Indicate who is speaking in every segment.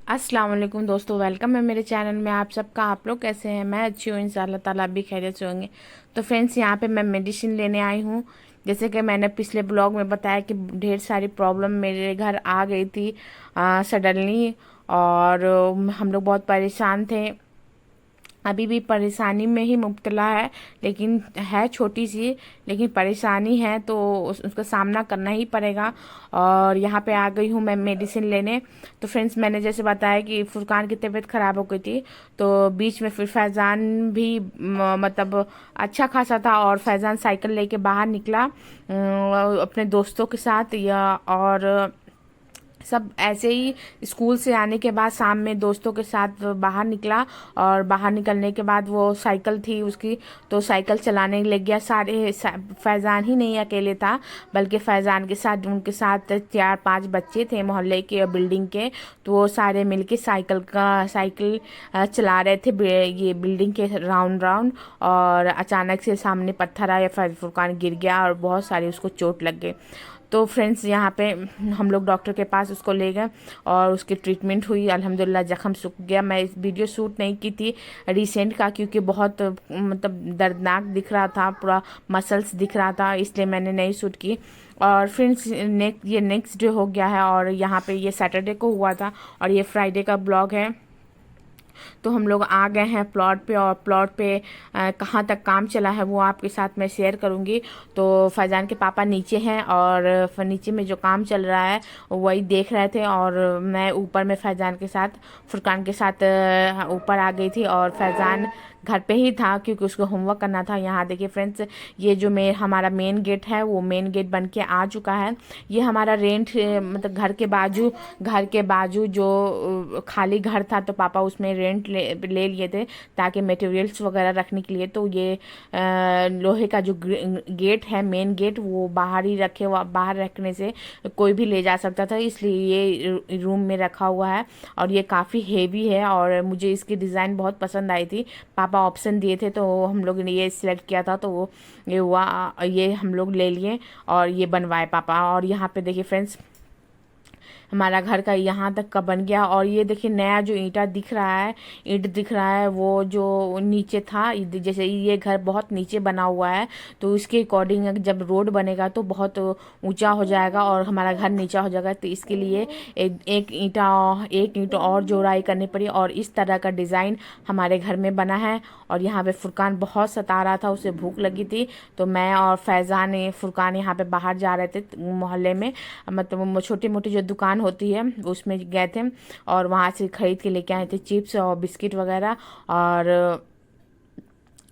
Speaker 1: अस्सलाम वालेकुम दोस्तों, वेलकम है मेरे चैनल में। आप सबका, आप लोग कैसे हैं? मैं अच्छी हूँ, इंशाल्लाह ताला आप भी खैरियत से होंगे। तो फ्रेंड्स, यहाँ पे मैं मेडिसिन लेने आई हूँ। जैसे कि मैंने पिछले ब्लॉग में बताया कि ढेर सारी प्रॉब्लम मेरे घर आ गई थी सडनली, और हम लोग बहुत परेशान थे। अभी भी परेशानी में ही मुब्तला है, लेकिन है छोटी सी, लेकिन परेशानी है तो उसका सामना करना ही पड़ेगा। और यहाँ पे आ गई हूँ मैं मेडिसिन लेने। तो फ्रेंड्स, मैंने जैसे बताया कि फुरकान की तबीयत ख़राब हो गई थी, तो बीच में फिर फैज़ान भी मतलब अच्छा खासा था, और फैज़ान साइकिल लेके बाहर निकला अपने दोस्तों के साथ, या और सब ऐसे ही स्कूल से आने के बाद शाम में दोस्तों के साथ बाहर निकला। और बाहर निकलने के बाद वो साइकिल थी उसकी, तो साइकिल चलाने लग गया। फैज़ान ही नहीं अकेले था, बल्कि फैज़ान के साथ उनके साथ 4-5 बच्चे थे मोहल्ले के और बिल्डिंग के। तो वो सारे मिलके साइकिल चला रहे थे ये बिल्डिंग के राउंड राउंड। और अचानक से सामने पत्थर आया, फुरकान गिर गया और बहुत सारी उसको चोट लग गई। तो फ्रेंड्स, यहाँ पे हम लोग डॉक्टर के पास उसको ले गए और उसकी ट्रीटमेंट हुई। अल्हम्दुलिल्लाह ज़ख्म सूख गया। मैं इस वीडियो शूट नहीं की थी रिसेंट का, क्योंकि बहुत मतलब दर्दनाक दिख रहा था, पूरा मसल्स दिख रहा था, इसलिए मैंने नहीं शूट की। और फ्रेंड्स, ये नेक्स्ट डे हो गया है, और यहाँ पे ये सैटरडे को हुआ था, और ये फ्राइडे का ब्लॉग है। तो हम लोग आ गए हैं प्लॉट पे, और प्लॉट पे कहाँ तक काम चला है वो आपके साथ मैं शेयर करूँगी। तो फैज़ान के पापा नीचे हैं, और नीचे में जो काम चल रहा है वही देख रहे थे, और मैं ऊपर में फैज़ान के साथ, फुरकान के साथ ऊपर आ गई थी। और फैज़ान घर पे ही था क्योंकि उसको होमवर्क करना था। यहाँ देखिए फ्रेंड्स, ये जो हमारा मेन गेट है वो मेन गेट बन के आ चुका है। ये हमारा रेंट मतलब घर के बाजू जो खाली घर था, तो पापा उसमें रेंट ले लिए थे, ताकि मटेरियल्स वगैरह रखने के लिए। तो ये लोहे का जो गेट है, मेन गेट, वो बाहर ही बाहर रखने से कोई भी ले जा सकता था, इसलिए ये रूम में रखा हुआ है। और ये काफ़ी हेवी है, और मुझे इसकी डिज़ाइन बहुत पसंद आई थी। पापा ऑप्शन दिए थे तो हम लोग ने ये सिलेक्ट किया था, तो वो ये हुआ, ये हम लोग ले लिए और ये बनवाए पापा। और यहाँ पे देखिए फ्रेंड्स, हमारा घर का यहाँ तक का बन गया। और ये देखिए नया जो ईंट दिख रहा है, वो जो नीचे था, जैसे ये घर बहुत नीचे बना हुआ है, तो इसके अकॉर्डिंग जब रोड बनेगा तो बहुत ऊंचा हो जाएगा और हमारा घर नीचा हो जाएगा। तो इसके लिए एक ईंट और जोड़ाई करनी पड़ी, और इस तरह का डिज़ाइन हमारे घर में बना है। और यहाँ पे फुरकान बहुत सता रहा था, उसे भूख लगी थी, तो मैं और फुरकान यहाँ पे बाहर जा रहे थे मोहल्ले में, मतलब छोटी मोटी जो दुकान होती है उसमें गए थे, और वहाँ से खरीद के लेके आए थे चिप्स और बिस्किट वगैरह। और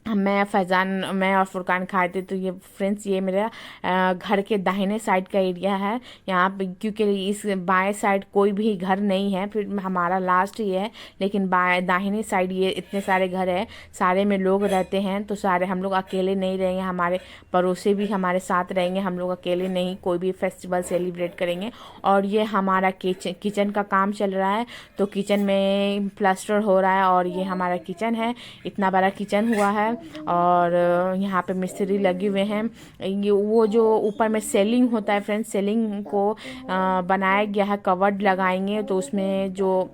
Speaker 1: मैं और फुरकान खाए थे। तो ये फ्रेंड्स, ये मेरा घर के दाहिने साइड का एरिया है यहाँ पे, क्योंकि इस बाएं साइड कोई भी घर नहीं है, फिर हमारा लास्ट ये है। लेकिन दाहिने साइड ये इतने सारे घर है, सारे में लोग रहते हैं, तो सारे हम लोग अकेले नहीं रहेंगे, हमारे पड़ोसी भी हमारे साथ रहेंगे, हम लोग अकेले नहीं कोई भी फेस्टिवल सेलिब्रेट करेंगे। और ये हमारा किचन का काम चल रहा है, तो किचन में प्लास्टर हो रहा है, और ये हमारा किचन है, इतना बड़ा किचन हुआ है। और यहाँ पे मिस्त्री लगे हुए हैं। ये वो जो ऊपर में सेलिंग होता है फ्रेंड्स, सेलिंग को बनाया गया है, कवर्ड लगाएंगे, तो उसमें जो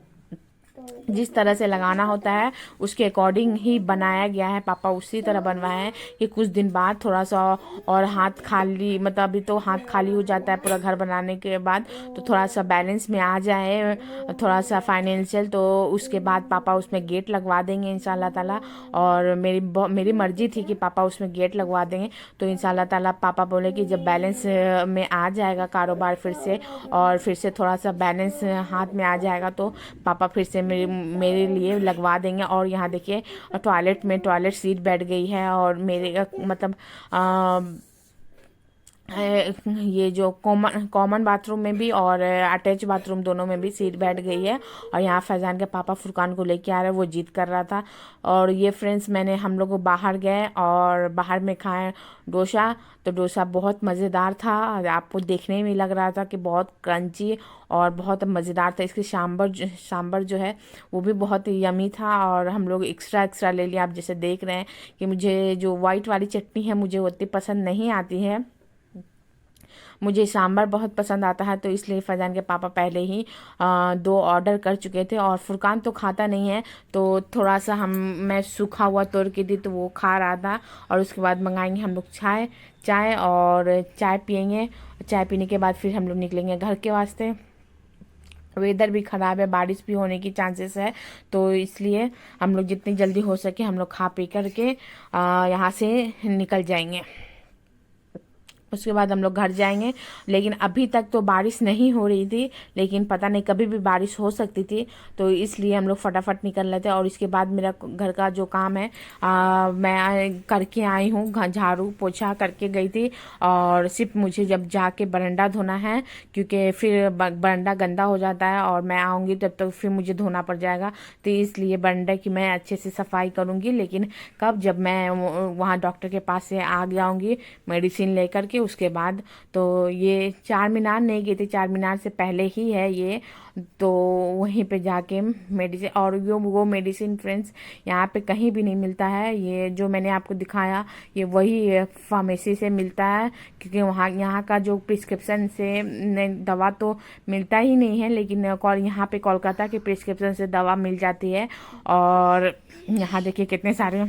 Speaker 1: जिस तरह से लगाना होता है उसके अकॉर्डिंग ही बनाया गया है। पापा उसी तरह बनवाए हैं कि कुछ दिन बाद थोड़ा सा और हाथ खाली, मतलब अभी तो हाथ खाली हो जाता है पूरा घर बनाने के बाद, तो थोड़ा सा बैलेंस में आ जाए, थोड़ा सा फाइनेंशियल, तो उसके बाद पापा उसमें गेट लगवा देंगे इंशाल्लाह ताला। और मेरी मर्जी थी कि पापा उसमें गेट लगवा देंगे, तो इंशाल्लाह ताला पापा बोले कि जब बैलेंस में आ जाएगा कारोबार फिर से, और फिर से थोड़ा सा बैलेंस हाथ में आ जाएगा, तो पापा फिर से मेरे लिए लगवा देंगे। और यहाँ देखिए टॉयलेट सीट बैठ गई है, और मेरे मतलब ये जो कॉमन बाथरूम में भी और अटैच बाथरूम दोनों में भी सीट बैठ गई है। और यहाँ फैज़ान के पापा फुरकान को लेके आ रहे हैं, वो जिद कर रहा था। और ये फ्रेंड्स, हम लोग बाहर गए और बाहर में खाए डोसा। तो डोसा बहुत मज़ेदार था, आपको देखने में लग रहा था कि बहुत क्रंची और बहुत मज़ेदार था। इसकी सांबर जो है वो भी बहुत यमी था, और हम लोग एक्स्ट्रा ले लिया। आप जैसे देख रहे हैं कि मुझे जो वाइट वाली चटनी है मुझे उतनी पसंद नहीं आती है, मुझे सांभर बहुत पसंद आता है, तो इसलिए फैजान के पापा पहले ही 2 ऑर्डर कर चुके थे। और फुरकान तो खाता नहीं है, तो थोड़ा सा मैं सूखा हुआ तोड़ के दी तो वो खा रहा था। और उसके बाद मंगाएंगे हम लोग चाय चाय और चाय पियेंगे। चाय पीने के बाद फिर हम लोग निकलेंगे घर के वास्ते। वेदर भी ख़राब है, बारिश भी होने की चांसेस है, तो इसलिए हम लोग जितनी जल्दी हो सके हम लोग खा पी करके यहाँ से निकल जाएंगे। उसके बाद हम लोग घर जाएंगे। लेकिन अभी तक तो बारिश नहीं हो रही थी, लेकिन पता नहीं कभी भी बारिश हो सकती थी, तो इसलिए हम लोग फटाफट निकल रहे थे। और इसके बाद मेरा घर का जो काम है मैं करके आई हूँ, झाड़ू पोछा करके गई थी। और सिर्फ मुझे जब जाके बरंडा धोना है, क्योंकि फिर बरंडा गंदा हो जाता है और मैं आऊँगी तब तक फिर मुझे धोना पड़ जाएगा। तो इसलिए बरंडा की मैं अच्छे से सफाई करूँगी, लेकिन कब, जब मैं वहाँ डॉक्टर के पास से आ जाऊँगी मेडिसिन लेकर के, उसके बाद। तो ये चार मीनार नहीं गई थी, चार मीनार से पहले ही है ये, तो वहीं पे जाके मेडिसिन। और वो मेडिसिन फ्रेंड्स यहाँ पे कहीं भी नहीं मिलता है। ये जो मैंने आपको दिखाया ये वही फार्मेसी से मिलता है, क्योंकि वहाँ यहाँ का जो प्रिस्क्रिप्शन से दवा तो मिलता ही नहीं है, लेकिन यहाँ पे कोलकाता के प्रिस्क्रिप्शन से दवा मिल जाती है। और यहाँ देखिए कितने सारे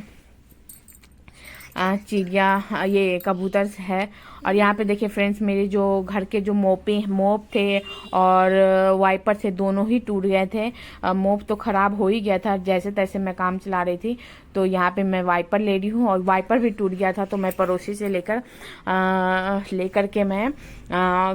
Speaker 1: चिड़िया, ये कबूतर है। और यहाँ पे देखिए फ्रेंड्स, मेरे जो घर के जो मोप थे और वाइपर थे, दोनों ही टूट गए थे। मोप तो ख़राब हो ही गया था, जैसे तैसे मैं काम चला रही थी, तो यहाँ पे मैं वाइपर ले रही हूँ। और वाइपर भी टूट गया था, तो मैं पड़ोसी से लेकर के मैं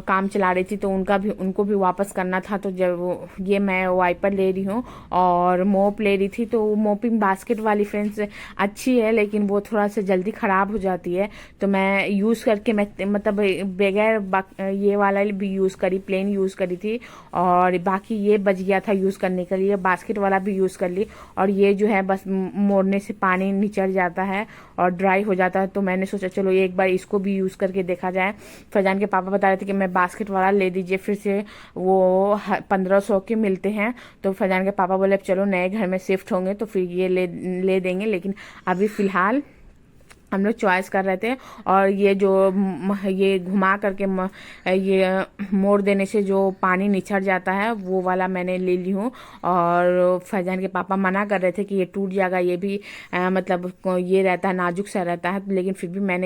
Speaker 1: काम चला रही थी, तो उनको भी वापस करना था। तो जब ये मैं वाइपर ले रही हूँ और मोप ले रही थी, तो मोपिंग बास्केट वाली फ्रेंड्स अच्छी है, लेकिन वो थोड़ा सा जल्दी ख़राब हो जाती है। तो मैं यूज़ करके मैं मतलब बगैर ये वाला भी यूज़ करी, प्लेन यूज़ करी थी। और बाकी ये बच गया था यूज़ करने के लिए, बास्केट वाला भी यूज़ कर ली। और ये जो है बस मोड़ने से पानी निचर जाता है और ड्राई हो जाता है, तो मैंने सोचा चलो एक बार इसको भी यूज़ करके देखा जाए। फैजान के पापा बता रहे थे कि मैं बास्केट वाला ले दीजिए, फिर से वो 1500 के मिलते हैं। तो फैजान के पापा बोले चलो नए घर में शिफ्ट होंगे तो फिर ये ले देंगे, लेकिन अभी फ़िलहाल हम लोग चॉइस कर रहे थे। और ये जो ये घुमा करके ये मोड़ देने से जो पानी निछड़ जाता है, वो वाला मैंने ले ली हूँ। और फैजान के पापा मना कर रहे थे कि ये टूट जाएगा, ये भी मतलब ये रहता है, नाजुक सा रहता है, लेकिन फिर भी मैंने